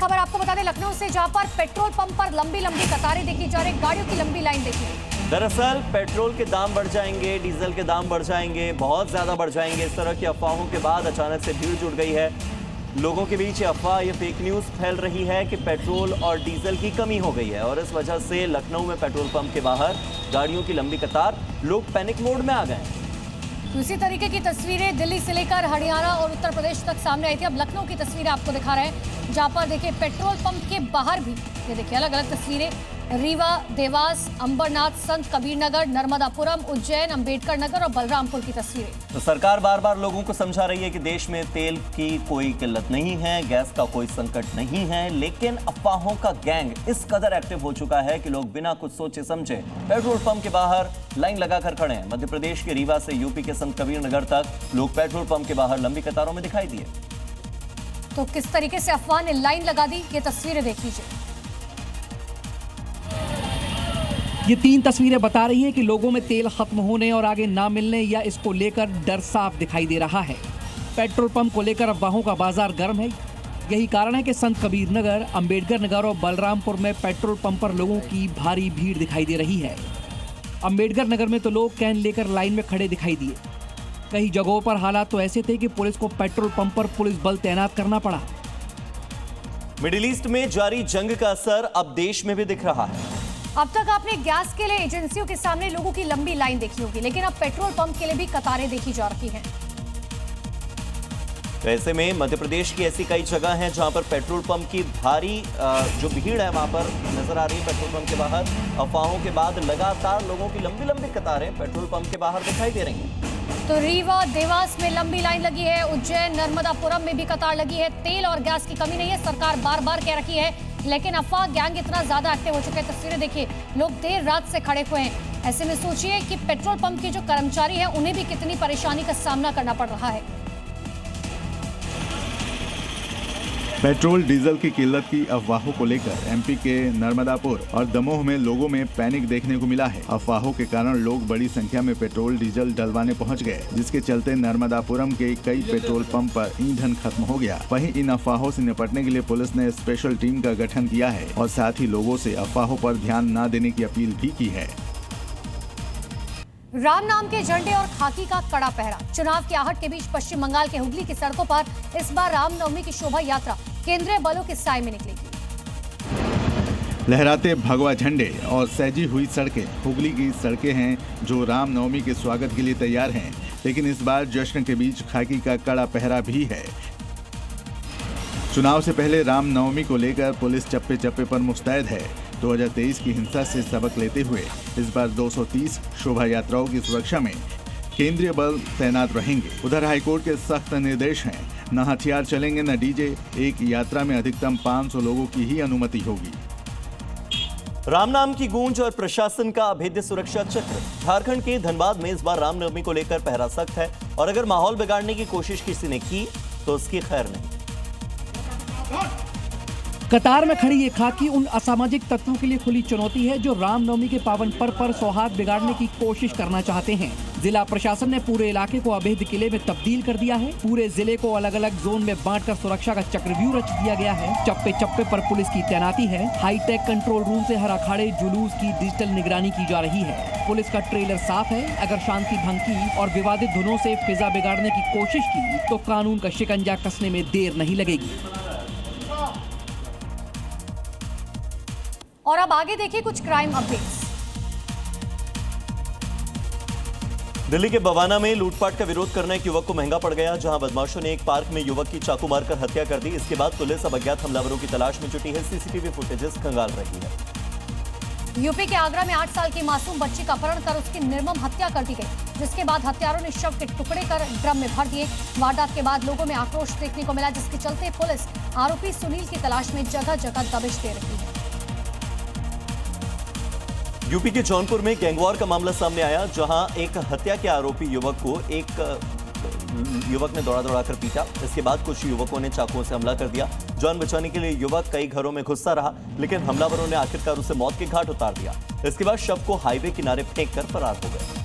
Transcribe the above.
खबर आपको बता दें लखनऊ से, जहां पर पेट्रोल पंप पर लंबी लंबी कतारें देखी जा रही, गाड़ियों की लंबी लाइन देखी। दरअसल पेट्रोल के दाम बढ़ जाएंगे, डीजल के दाम बढ़ जाएंगे, बहुत ज्यादा बढ़ जाएंगे, इस तरह की अफवाहों के बाद अचानक से भीड़ जुट गई है लोगों के बीच। अफवाह, ये फेक न्यूज फैल रही है कि पेट्रोल और डीजल की कमी हो गई है और इस वजह से लखनऊ में पेट्रोल पंप के बाहर गाड़ियों की लंबी कतार, लोग पैनिक मोड में आ गए। इसी तरीके की तस्वीरें दिल्ली से लेकर हरियाणा और उत्तर प्रदेश तक सामने आई थी। अब लखनऊ की तस्वीरें आपको दिखा रहे हैं, जहां पर देखिए पेट्रोल पंप के बाहर भी ये देखिए अलग अलग तस्वीरें, रीवा, देवास, अंबरनाथ, संत कबीर नगर, नर्मदापुरम, उज्जैन, अंबेडकर नगर और बलरामपुर की तस्वीरें। तो सरकार बार बार लोगों को समझा रही है कि देश में तेल की कोई किल्लत नहीं है, गैस का कोई संकट नहीं है, लेकिन अफवाहों का गैंग इस कदर एक्टिव हो चुका है कि लोग बिना कुछ सोचे समझे पेट्रोल पंप के बाहर लाइन लगाकर खड़े हैं। मध्य प्रदेश के रीवा से यूपी के संत कबीर नगर तक लोग पेट्रोल पंप के बाहर लंबी कतारों में दिखाई दिए। तो किस तरीके से अफवाह ने लाइन लगा दी, ये तस्वीरें देख लीजिए। ये 3 तस्वीरें बता रही हैं कि लोगों में तेल खत्म होने और आगे ना मिलने या इसको लेकर डर साफ दिखाई दे रहा है। पेट्रोल पंप को लेकर अफवाहों का बाजार गर्म है। यही कारण है कि संत कबीर नगर, अंबेडकर नगर और बलरामपुर में पेट्रोल पंप पर लोगों की भारी भीड़ दिखाई दे रही है। अंबेडकर नगर में तो लोग कैन लेकर लाइन में खड़े दिखाई दिए। कई जगहों पर हालात तो ऐसे थे कि पुलिस को पेट्रोल पंप पर पुलिस बल तैनात करना पड़ा। मिडिल ईस्ट में जारी जंग का असर अब देश में भी दिख रहा है। अब तक आपने गैस के लिए एजेंसियों के सामने लोगों की लंबी लाइन देखी होगी, लेकिन अब पेट्रोल पंप के लिए भी कतारें देखी जा रही हैं। तो ऐसे में मध्य प्रदेश की ऐसी कई जगह हैं जहां पर पेट्रोल पंप की भारी जो भीड़ है वहां पर नजर आ रही है। पेट्रोल पंप के बाहर अफवाहों के बाद लगातार लोगों की लंबी लंबी कतारें पेट्रोल पंप के बाहर दिखाई दे रही हैं। तो रीवा, देवास में लंबी लाइन लगी है, उज्जैन, नर्मदापुरम में भी कतार लगी है। तेल और गैस की कमी नहीं है, सरकार बार बार कह रखी है, लेकिन अफवाह गैंग इतना ज्यादा एक्टिव हो चुके हैं। तस्वीरें देखिए, लोग देर रात से खड़े हुए हैं। ऐसे में सोचिए कि पेट्रोल पंप के जो कर्मचारी हैं उन्हें भी कितनी परेशानी का सामना करना पड़ रहा है। पेट्रोल डीजल की किल्लत की अफवाहों को लेकर एमपी के नर्मदापुर और दमोह में लोगों में पैनिक देखने को मिला है। अफवाहों के कारण लोग बड़ी संख्या में पेट्रोल डीजल डलवाने पहुंच गए, जिसके चलते नर्मदापुरम के कई पेट्रोल पंप पर ईंधन खत्म हो गया। वहीं इन अफवाहों से निपटने के लिए पुलिस ने स्पेशल टीम का गठन किया है और साथ ही लोगों से अफवाहों पर ध्यान न देने की अपील भी की है। राम नाम के झंडे और खाकी का कड़ा पहरा। चुनाव की आहट के बीच पश्चिम बंगाल के हुगली की सड़कों पर इस बार रामनवमी की शोभा यात्रा केंद्रीय बलों के साए में निकलेगी। लहराते भगवा झंडे और सजी हुई सड़कें हुगली की सड़कें हैं जो रामनवमी के स्वागत के लिए तैयार हैं, लेकिन इस बार जश्न के बीच खाकी का कड़ा पहरा भी है। चुनाव से पहले रामनवमी को लेकर पुलिस चप्पे चप्पे पर मुस्तैद है। 2023 की हिंसा से सबक लेते हुए इस बार 230 शोभा यात्राओं की सुरक्षा में केंद्रीय बल तैनात रहेंगे। उधर हाईकोर्ट के सख्त निर्देश हैं, न हथियार चलेंगे न डीजे। एक यात्रा में अधिकतम 500 लोगों की ही अनुमति होगी। राम नाम की गूंज और प्रशासन का अभेद्य सुरक्षा चक्र। झारखंड के धनबाद में इस बार रामनवमी को लेकर पहरा सख्त है और अगर माहौल बिगाड़ने की कोशिश किसी ने की तो उसकी खैर नहीं। कतार में खड़ी ये खाकी उन असामाजिक तत्वों के लिए खुली चुनौती है जो रामनवमी के पावन पर्व पर सौहार्द बिगाड़ने की कोशिश करना चाहते हैं। जिला प्रशासन ने पूरे इलाके को अवैध किले में तब्दील कर दिया है। पूरे जिले को अलग अलग जोन में बांटकर सुरक्षा का चक्रव्यूह रच दिया गया है। चप्पे चप्पे पर पुलिस की तैनाती है। हाईटेक कंट्रोल रूम से हर अखाड़े जुलूस की डिजिटल निगरानी की जा रही है। पुलिस का ट्रेलर साफ है, अगर शांति भंग की और विवादित धुनों से फिजा बिगाड़ने की कोशिश की तो कानून का शिकंजा कसने में देर नहीं लगेगी। और अब आगे देखिए कुछ क्राइम अपडेट्स। दिल्ली के बवाना में लूटपाट का विरोध करना एक युवक को महंगा पड़ गया, जहां बदमाशों ने एक पार्क में युवक की चाकू मारकर हत्या कर दी। इसके बाद पुलिस अब अज्ञात हमलावरों की तलाश में जुटी है। सीसीटीवी फुटेजेस खंगाल रही है। यूपी के आगरा में 8 साल की मासूम बच्ची का अपहरण कर उसकी निर्मम हत्या कर दी गई, जिसके बाद हत्यारों ने शव के टुकड़े कर ड्रम में भर दिए। वारदात के बाद लोगों में आक्रोश देखने को मिला, जिसके चलते पुलिस आरोपी सुनील की तलाश में जगह जगह दबिश दे रही है। यूपी के जौनपुर में गैंगवॉर का मामला सामने आया, जहां एक हत्या के आरोपी युवक को एक युवक ने दौड़ा कर पीटा। इसके बाद कुछ युवकों ने चाकुओं से हमला कर दिया। जान बचाने के लिए युवक कई घरों में घुसता रहा, लेकिन हमलावरों ने आखिरकार उसे मौत के घाट उतार दिया। इसके बाद शव को हाईवे किनारे फेंक कर फरार हो गए।